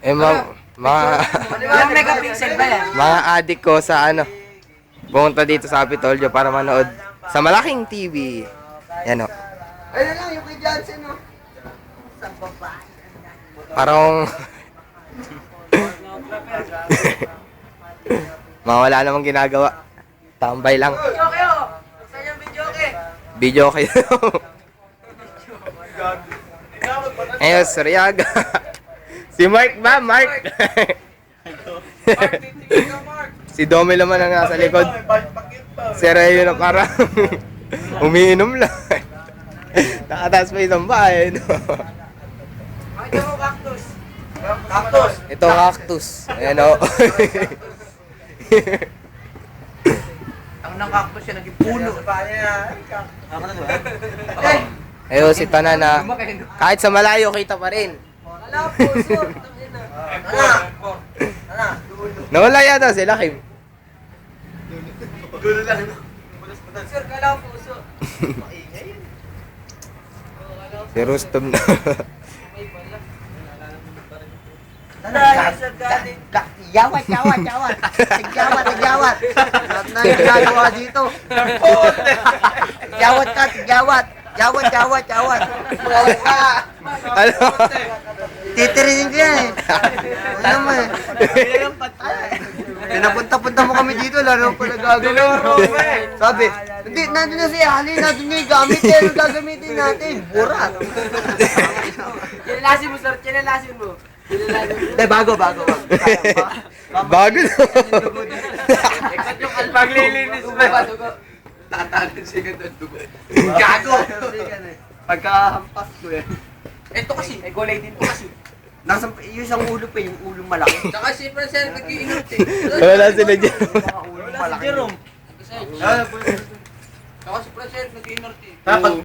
Eh, Ilang megapixel ba yan? mga adik ko sa ano, pumunta dito sa Capitolio para manood sa malaking TV. Yan o. Ayun lang, yung kay Johnson, no? Parang mga wala namang ginagawa. Tambay lang. Video kayo! Saan yung video kayo? Video kayo. Ayun, Suryaga. Si Mark ba? Mark? Si Domi naman ang nasa likod. Si Rayo na parang umiinom lang. Nakataas pa isang bahay, no? Ito mo, cactus. Cactus! Ito cactus. Ayan o. Ang nang cactus siya naging puno. Ayun, si Tanana. Kahit sa malayo, kita pa rin. Wala puso. Nawala yata sila, Kim. Sir, kala puso. Si Rustom na. Yawat! Lahat na yung ginagawa dito. Yawat ka, yawat! Yawat ka! Ano? Titirinin ko yan eh. Ano mo eh. Pinapunta-punta mo kami dito, laro pa nagagawin. Sabi, hindi, nandun na si Ali, nandun na yung gamit eh. Ano gagamitin natin? Burat. Kinalasin mo, sir. Kinalasin mo. Hindi, bago. Bago na. Except yung paglilinis ba? Tatalan siya ka dugo. Gago! Pagkahampas ko eh. Ito kasi, may gulay din to kasi. Nasa, yung isang ulo pa, yung ulong malaki. Tsaka si Francel nag-iinot eh. Wala sila dyan. Ulong malaki. Tsaka si Francel nag-iinot eh.